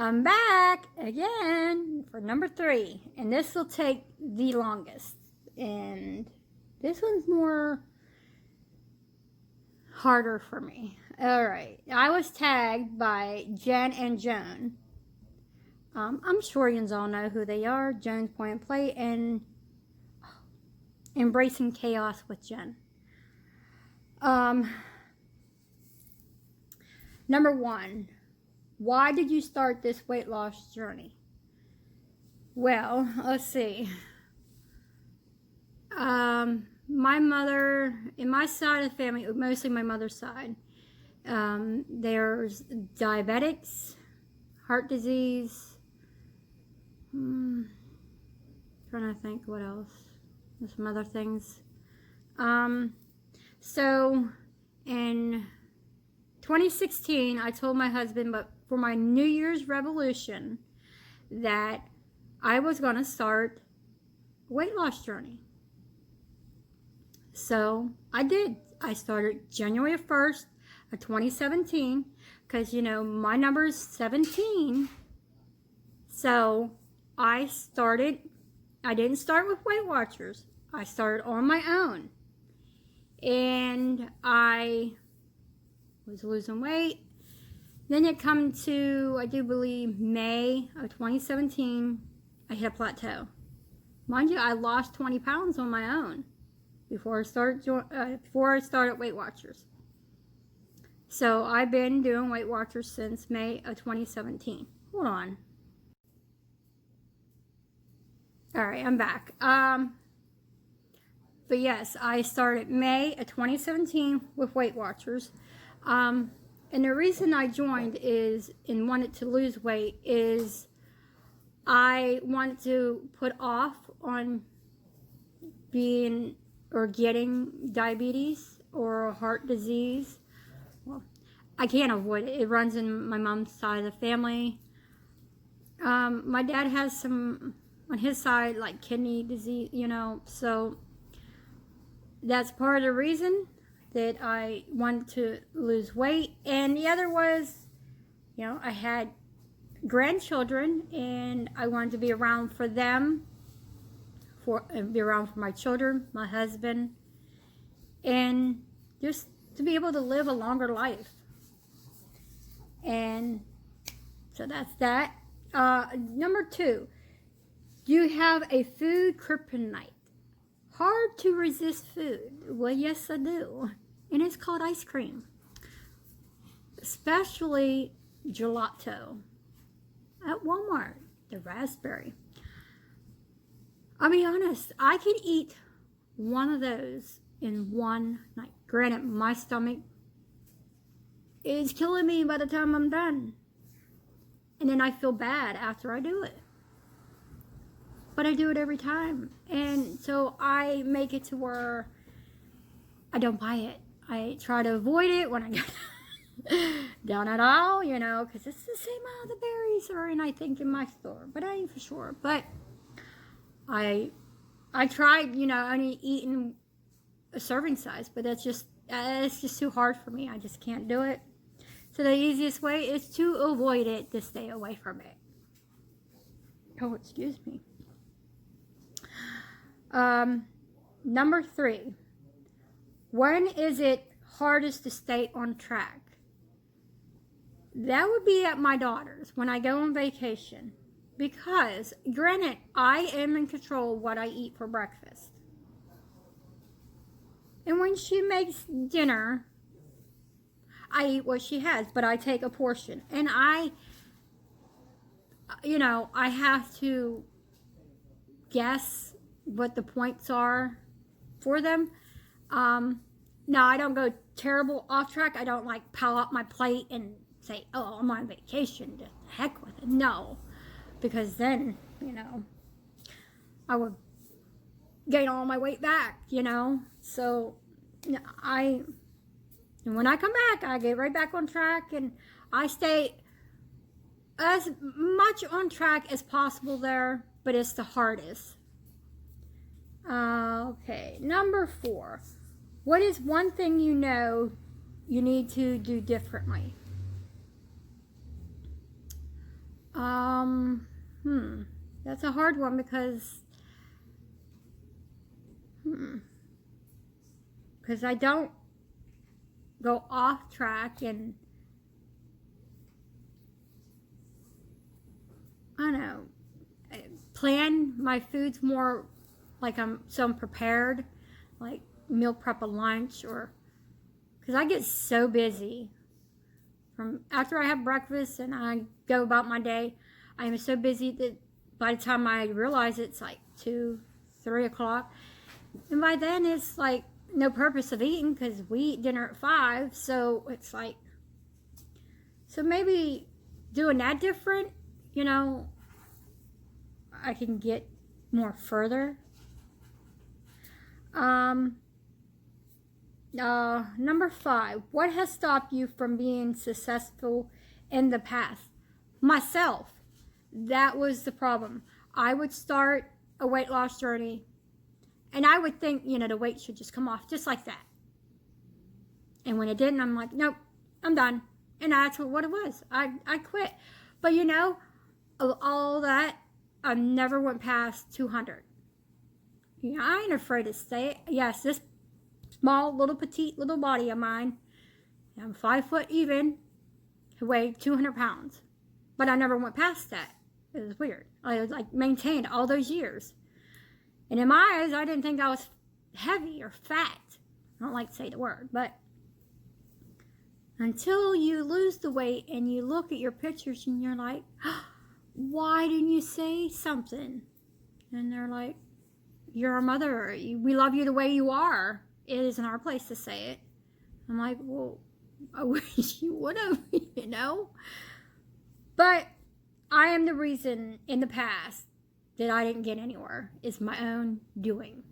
I'm back again for number 3, and this will take the longest. And this one's more harder for me. All right, I was tagged by Jen and Joan. I'm sure you all know who they are. Joan's Point and Play and Embracing Chaos with Jen. Number 1. Why did you start this weight loss journey? Well, let's see. My mother, in my side of the family, mostly my mother's side, there's diabetics, heart disease, trying to think what else. There's some other things. So in 2016, I told my husband, but for my New Year's resolution, that I was going to start a weight loss journey. So I did. I started January 1st of 2017 because, you know, my number is 17. So I didn't start with Weight Watchers. I started on my own. And I was losing weight. Then it come to, I do believe, May of 2017, I hit a plateau. Mind you, I lost 20 pounds on my own before I started Weight Watchers. So I've been doing Weight Watchers since May of 2017. Hold on. All right, I'm back. But yes, I started May of 2017 with Weight Watchers. And the reason I joined and wanted to lose weight is I wanted to put off on being or getting diabetes or heart disease. Well, I can't avoid it. It runs in my mom's side of the family. My dad has some on his side, like kidney disease, you know, so that's part of the reason that I wanted to lose weight. And the other was, you know, I had grandchildren and I wanted to be around for them, be around for my children, my husband, and just to be able to live a longer life. And so that's that. Number 2, do you have a food kryptonite? Hard to resist food. Well, yes, I do. And it's called ice cream. Especially gelato at Walmart, the raspberry. I'll be honest, I could eat one of those in one night. Granted, my stomach is killing me by the time I'm done. And then I feel bad after I do it. But I do it every time. And so I make it to where I don't buy it. I try to avoid it when I get down at all, you know, because it's the same amount of the berries are in, I think, in my store. But I ain't for sure. But I tried, you know, only eating a serving size. But it's just too hard for me. I just can't do it. So the easiest way is to avoid it, to stay away from it. Oh, excuse me. Number 3, when is it hardest to stay on track? That would be at my daughter's when I go on vacation, because granted, I am in control of what I eat for breakfast. And when she makes dinner, I eat what she has, but I take a portion. And I have to guess what the points are for them. Now, I don't go terrible off track. I don't like pile up my plate and say, oh, I'm on vacation, to heck with it. No, because then, you know, I would gain all my weight back, you know. So and when I come back, I get right back on track, and I stay as much on track as possible there, but it's the hardest. Okay, number 4. What is one thing you know you need to do differently? Um, that's a hard one because, because I don't go off track, and I don't know, plan my foods more like I'm prepared, like meal prep a lunch, or because I get so busy from after I have breakfast and I go about my day. I am so busy that by the time I realize it's like 2, 3 o'clock, and by then it's like no purpose of eating because we eat dinner at 5. So it's like, so maybe doing that different, you know, I can get more further. Number 5, what has stopped you from being successful in the past? Myself. That was the problem. I would start a weight loss journey and I would think, you know, the weight should just come off just like that. And when it didn't, I'm like, nope, I'm done. And that's what it was. I quit. But you know, of all that, I never went past 200. You know, I ain't afraid to say it. Yes, this small, little, petite, little body of mine, I'm 5 foot even, weighed 200 pounds. But I never went past that. It was weird. I was like maintained all those years. And in my eyes, I didn't think I was heavy or fat. I don't like to say the word, but until you lose the weight and you look at your pictures and you're like, why didn't you say something? And they're like, you're a mother. We love you the way you are. It isn't our place to say it. I'm like, well, I wish you would have, you know. But I am the reason in the past that I didn't get anywhere. It's my own doing.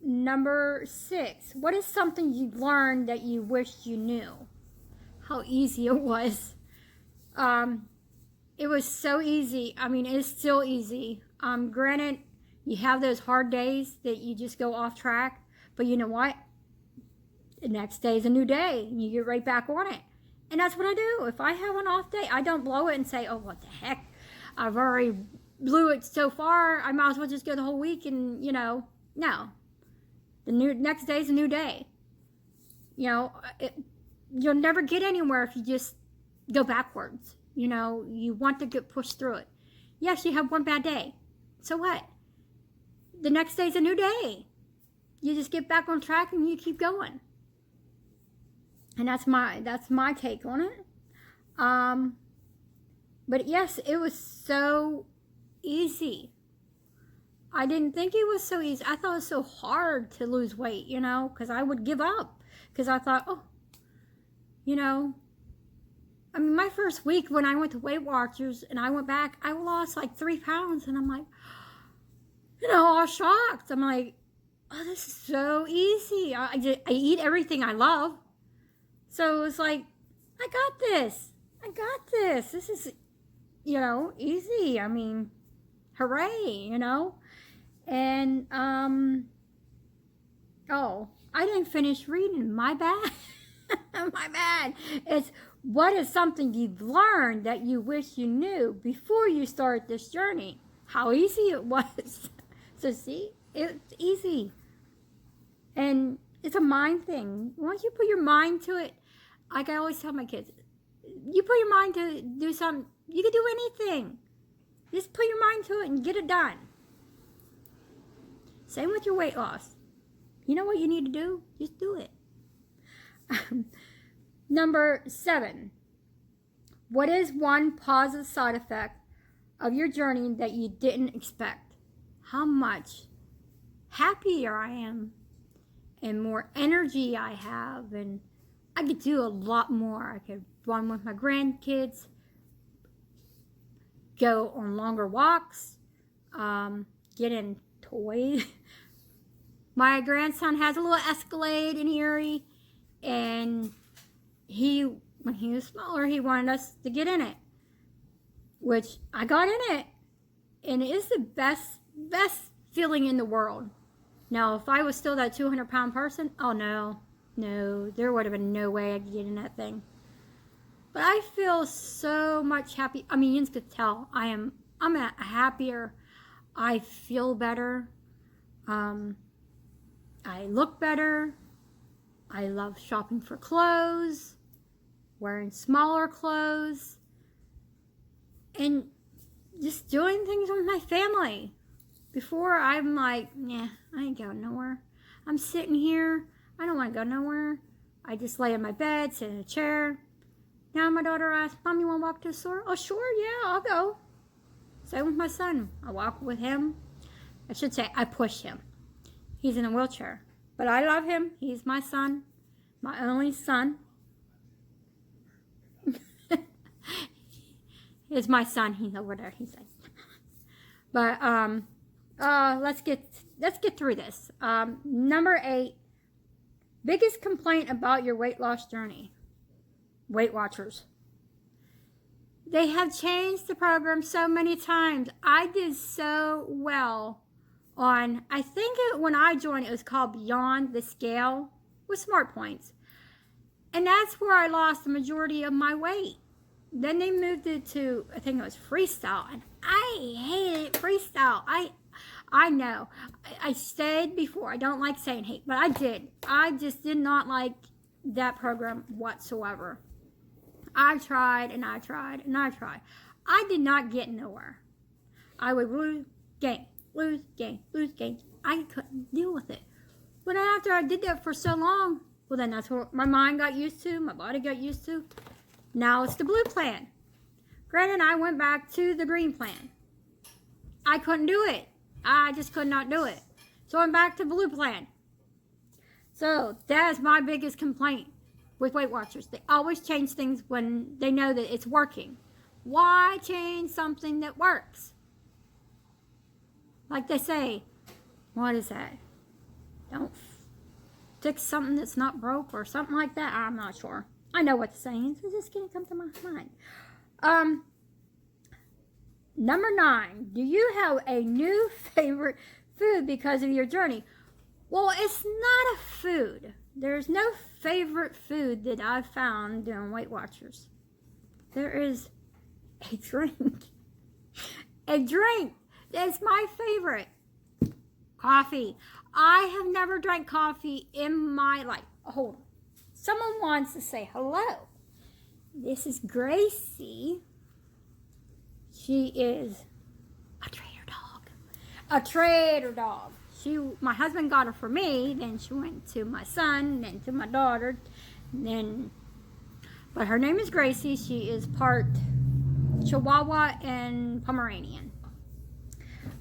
Number 6, what is something you learned that you wished you knew? How easy it was. It was so easy. I mean, it's still easy. Granted, you have those hard days that you just go off track, but you know what? The next day is a new day, and you get right back on it. And that's what I do. If I have an off day, I don't blow it and say, oh, what the heck? I've already blew it so far, I might as well just go the whole week and, you know, no. The next day is a new day. You know, you'll never get anywhere if you just go backwards. You know, you want to get pushed through it. Yes, you have one bad day. So what? The next day's a new day. You just get back on track and you keep going. And that's my take on it. But yes, it was so easy. I didn't think it was so easy. I thought it was so hard to lose weight, you know, because I would give up. Because I thought, oh, you know, I mean, my first week when I went to Weight Watchers and I went back, I lost like 3 pounds. And I'm like, you know, all shocked. I'm like, oh, this is so easy. I eat everything I love. So it was like, I got this. I got this. This is, you know, easy. I mean, hooray, you know. And, oh, I didn't finish reading. My bad. My bad. It's, what is something you've learned that you wish you knew before you start this journey? How easy it was. So see, it's easy. And it's a mind thing. Once you put your mind to it, like I always tell my kids, you put your mind to do something, you can do anything. Just put your mind to it and get it done. Same with your weight loss. You know what you need to do? Just do it. Number 7. What is one positive side effect of your journey that you didn't expect? How much happier I am and more energy I have, and I could do a lot more. I could run with my grandkids, go on longer walks, get in toys. My grandson has a little Escalade in Erie, and when he was smaller, he wanted us to get in it, which I got in it, and it is the best feeling in the world. Now, if I was still that 200-pound person, oh no, there would have been no way I could get in that thing. But I feel so much happy. I mean, you could tell I'm happier. I feel better. I look better. I love shopping for clothes, wearing smaller clothes, and just doing things with my family. Before, I'm like, nah, I ain't going nowhere. I'm sitting here. I don't want to go nowhere. I just lay in my bed, sit in a chair. Now my daughter asks, Mom, you want to walk to the store? Oh, sure, yeah, I'll go. Same with my son. I walk with him. I should say I push him. He's in a wheelchair. But I love him. He's my son. My only son. It's my son. He's over there. He's like, but let's get through this. Number 8, biggest complaint about your weight loss journey. Weight Watchers. They have changed the program so many times. I did so well on, I think when I joined, it was called Beyond the Scale with Smart Points. And that's where I lost the majority of my weight. Then they moved it to, I think it was Freestyle. And I hated Freestyle. I know. I stayed before. I don't like saying hate, but I did. I just did not like that program whatsoever. I tried and I tried and I tried. I did not get nowhere. I would lose, gain, lose, gain, lose, gain. I couldn't deal with it. But after I did that for so long, well, then that's what my mind got used to, my body got used to. Now it's the blue plan. Granted, I went back to the green plan. I couldn't do it. I just could not do it. So I'm back to blue plan. So that's my biggest complaint with Weight Watchers. They always change things when they know that it's working. Why change something that works? Like they say, what is that? Don't fix something that's not broke or something like that. I'm not sure. I know what the saying is. It just can't come to my mind. Number 9. Do you have a new favorite food because of your journey? Well, it's not a food. There's no favorite food that I've found doing Weight Watchers. There is a drink. A drink. That's my favorite. Coffee. I have never drank coffee in my life. Hold on. Someone wants to say hello. This is Gracie. She is a trader dog. A trader dog. My husband got her for me, then she went to my son, then to my daughter, but her name is Gracie. She is part Chihuahua and Pomeranian.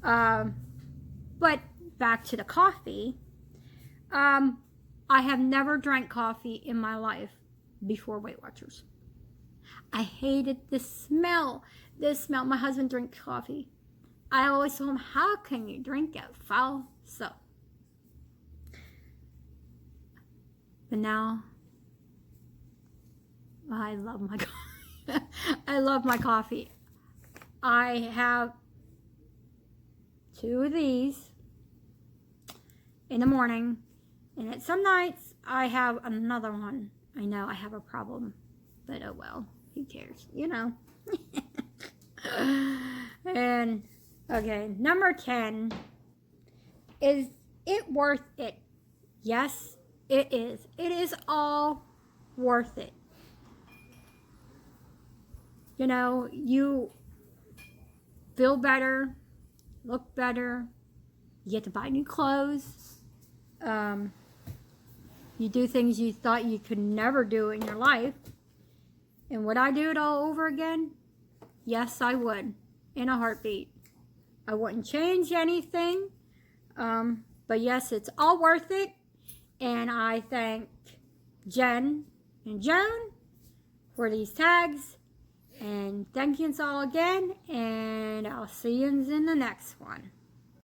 But back to the coffee. I have never drank coffee in my life before Weight Watchers. I hated the smell. My husband drinks coffee. I always told him, how can you drink it foul? So, but now I love my coffee. I love my coffee. I have 2 of these in the morning, and at some nights I have another one. I know I have a problem, but oh well, who cares, you know. And okay, number 10. Is it worth it? Yes, it is. It is all worth it. You know, you feel better, look better, you get to buy new clothes, you do things you thought you could never do in your life. And would I do it all over again? Yes, I would, in a heartbeat. I wouldn't change anything. But yes, it's all worth it. And I thank Jen and Joan for these tags. And thank you all again. And I'll see you in the next one.